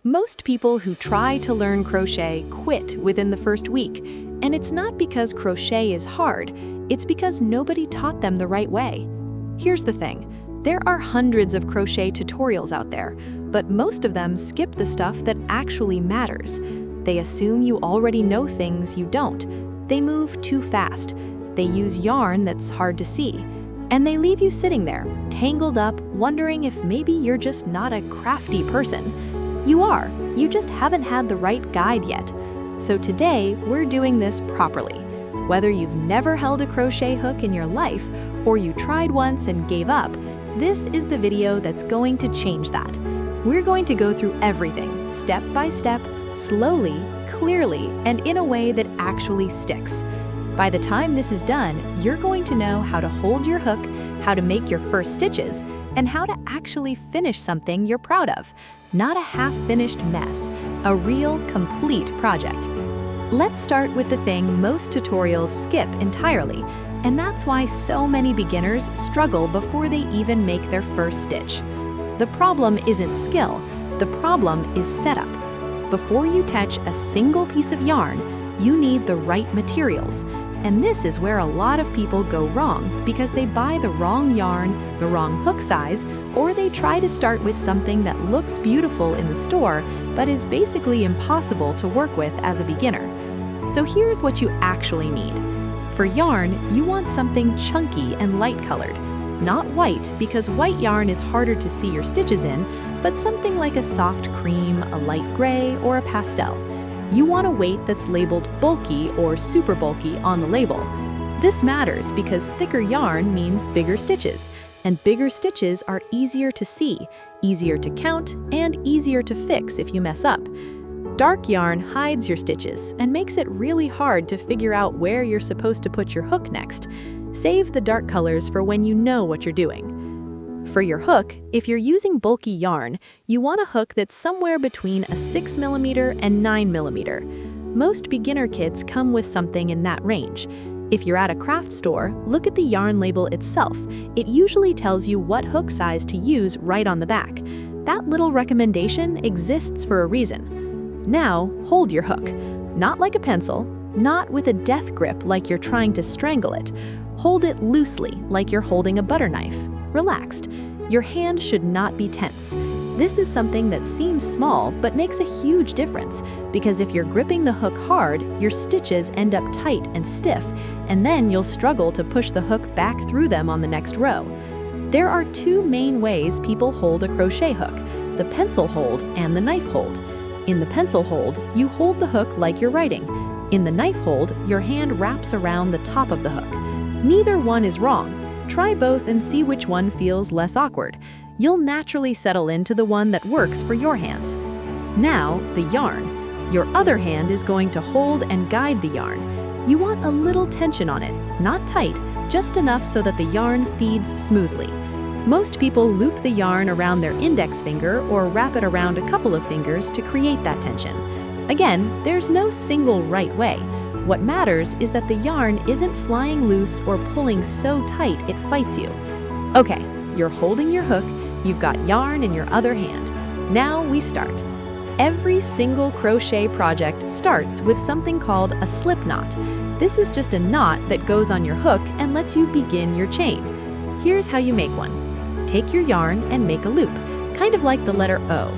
Most people who try to learn crochet quit within the first week, and it's not because crochet is hard, it's because nobody taught them the right way. Here's the thing, there are hundreds of crochet tutorials out there, but most of them skip the stuff that actually matters. They assume you already know things you don't. They move too fast. They use yarn that's hard to see. And they leave you sitting there, tangled up, wondering if maybe you're just not a crafty person. You are, you just haven't had the right guide yet. So today, we're doing this properly. Whether you've never held a crochet hook in your life, or you tried once and gave up, this is the video that's going to change that. We're going to go through everything, step by step, slowly, clearly, and in a way that actually sticks. By the time this is done, you're going to know how to hold your hook, how to make your first stitches, and how to actually finish something you're proud of. Not a half-finished mess, a real, complete project. Let's start with the thing most tutorials skip entirely, and that's why so many beginners struggle before they even make their first stitch. The problem isn't skill, the problem is setup. Before you touch a single piece of yarn, you need the right materials. And this is where a lot of people go wrong because they buy the wrong yarn, the wrong hook size, or they try to start with something that looks beautiful in the store but is basically impossible to work with as a beginner. So here's what you actually need. For yarn, you want something chunky and light-colored. Not white, because white yarn is harder to see your stitches in, but something like a soft cream, a light gray, or a pastel. You want a weight that's labeled bulky or super bulky on the label. This matters because thicker yarn means bigger stitches, and bigger stitches are easier to see, easier to count, and easier to fix if you mess up. Dark yarn hides your stitches and makes it really hard to figure out where you're supposed to put your hook next. Save the dark colors for when you know what you're doing. For your hook, if you're using bulky yarn, you want a hook that's somewhere between a 6mm and 9mm. Most beginner kits come with something in that range. If you're at a craft store, look at the yarn label itself. It usually tells you what hook size to use right on the back. That little recommendation exists for a reason. Now, hold your hook. Not like a pencil, not with a death grip like you're trying to strangle it. Hold it loosely, like you're holding a butter knife. Relaxed. Your hand should not be tense. This is something that seems small but makes a huge difference because if you're gripping the hook hard, your stitches end up tight and stiff, and then you'll struggle to push the hook back through them on the next row. There are two main ways people hold a crochet hook, the pencil hold and the knife hold. In the pencil hold, you hold the hook like you're writing. In the knife hold, your hand wraps around the top of the hook. Neither one is wrong. Try both and see which one feels less awkward. You'll naturally settle into the one that works for your hands. Now, the yarn. Your other hand is going to hold and guide the yarn. You want a little tension on it, not tight, just enough so that the yarn feeds smoothly. Most people loop the yarn around their index finger or wrap it around a couple of fingers to create that tension. Again, there's no single right way. What matters is that the yarn isn't flying loose or pulling so tight it fights you. Okay, you're holding your hook, you've got yarn in your other hand. Now we start. Every single crochet project starts with something called a slip knot. This is just a knot that goes on your hook and lets you begin your chain. Here's how you make one. Take your yarn and make a loop, kind of like the letter O.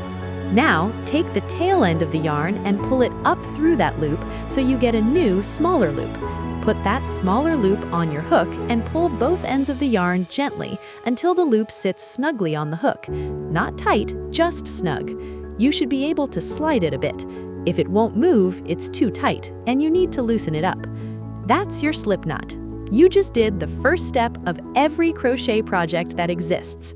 Now, take the tail end of the yarn and pull it up through that loop so you get a new, smaller loop. Put that smaller loop on your hook and pull both ends of the yarn gently until the loop sits snugly on the hook. Not tight, just snug. You should be able to slide it a bit. If it won't move, it's too tight, and you need to loosen it up. That's your slip knot. You just did the first step of every crochet project that exists.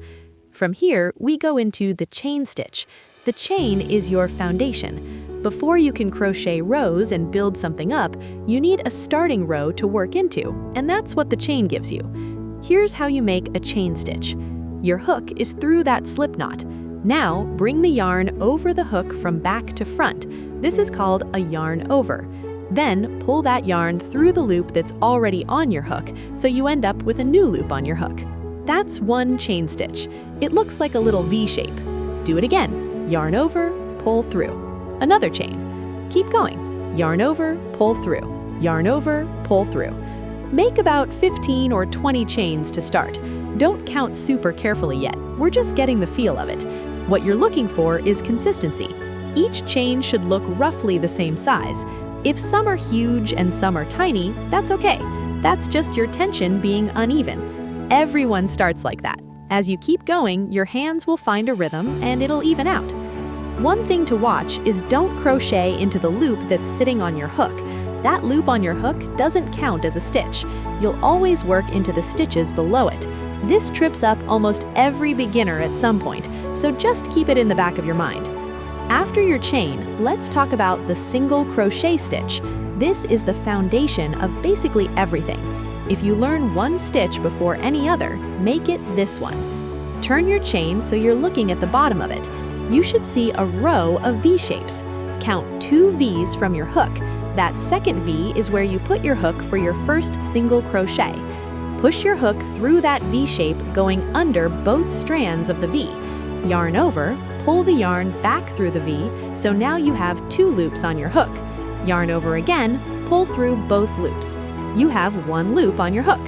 From here, we go into the chain stitch. The chain is your foundation. Before you can crochet rows and build something up, you need a starting row to work into, and that's what the chain gives you. Here's how you make a chain stitch. Your hook is through that slip knot. Now, bring the yarn over the hook from back to front. This is called a yarn over. Then, pull that yarn through the loop that's already on your hook, so you end up with a new loop on your hook. That's one chain stitch. It looks like a little V shape. Do it again. Yarn over, pull through. Another chain. Keep going. Yarn over, pull through. Yarn over, pull through. Make about 15 or 20 chains to start. Don't count super carefully yet. We're just getting the feel of it. What you're looking for is consistency. Each chain should look roughly the same size. If some are huge and some are tiny, that's okay. That's just your tension being uneven. Everyone starts like that. As you keep going, your hands will find a rhythm and it'll even out. One thing to watch is don't crochet into the loop that's sitting on your hook. That loop on your hook doesn't count as a stitch. You'll always work into the stitches below it. This trips up almost every beginner at some point, so just keep it in the back of your mind. After your chain, let's talk about the single crochet stitch. This is the foundation of basically everything. If you learn one stitch before any other, make it this one. Turn your chain so you're looking at the bottom of it. You should see a row of V shapes. Count 2 V's from your hook. That second V is where you put your hook for your first single crochet. Push your hook through that V shape going under both strands of the V. Yarn over, pull the yarn back through the V, so now you have 2 loops on your hook. Yarn over again, pull through both loops. You have 1 loop on your hook.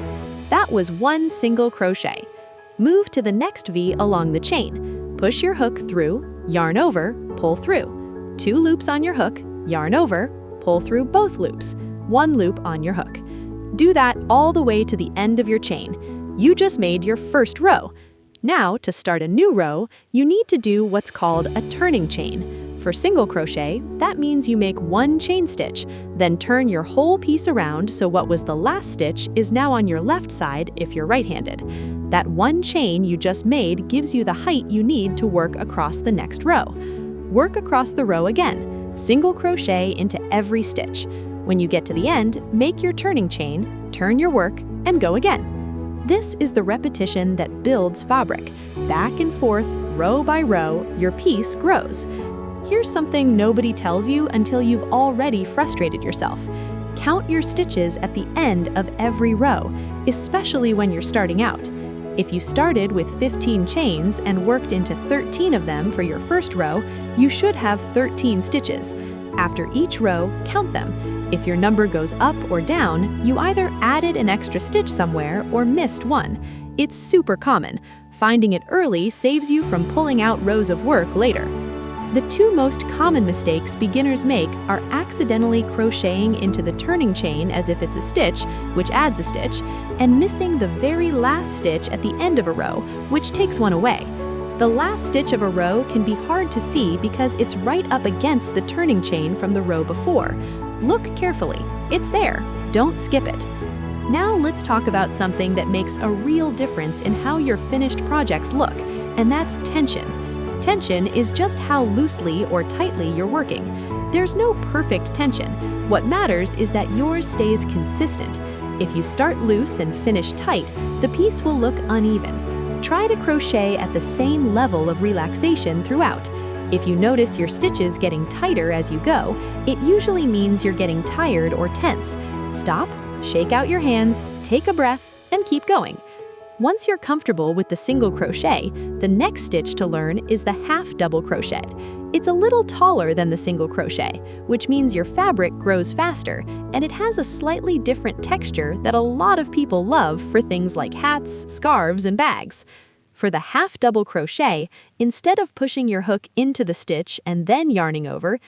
That was 1 single crochet. Move to the next V along the chain. Push your hook through, yarn over, pull through. 2 loops on your hook, yarn over, pull through both loops. 1 loop on your hook. Do that all the way to the end of your chain. You just made your first row. Now, to start a new row, you need to do what's called a turning chain. For single crochet, that means you make 1 chain stitch, then turn your whole piece around so what was the last stitch is now on your left side if you're right-handed. That 1 chain you just made gives you the height you need to work across the next row. Work across the row again. Single crochet into every stitch. When you get to the end, make your turning chain, turn your work, and go again. This is the repetition that builds fabric. Back and forth, row by row, your piece grows. Here's something nobody tells you until you've already frustrated yourself. Count your stitches at the end of every row, especially when you're starting out. If you started with 15 chains and worked into 13 of them for your first row, you should have 13 stitches. After each row, count them. If your number goes up or down, you either added an extra stitch somewhere or missed one. It's super common. Finding it early saves you from pulling out rows of work later. The 2 most common mistakes beginners make are accidentally crocheting into the turning chain as if it's a stitch, which adds a stitch, and missing the very last stitch at the end of a row, which takes one away. The last stitch of a row can be hard to see because it's right up against the turning chain from the row before. Look carefully. It's there. Don't skip it. Now let's talk about something that makes a real difference in how your finished projects look, and that's tension. Tension is just how loosely or tightly you're working. There's no perfect tension. What matters is that yours stays consistent. If you start loose and finish tight, the piece will look uneven. Try to crochet at the same level of relaxation throughout. If you notice your stitches getting tighter as you go, it usually means you're getting tired or tense. Stop, shake out your hands, take a breath, and keep going. Once you're comfortable with the single crochet, the next stitch to learn is the half double crochet. It's a little taller than the single crochet, which means your fabric grows faster, and it has a slightly different texture that a lot of people love for things like hats, scarves, and bags. For the half double crochet, instead of pushing your hook into the stitch and then yarning over,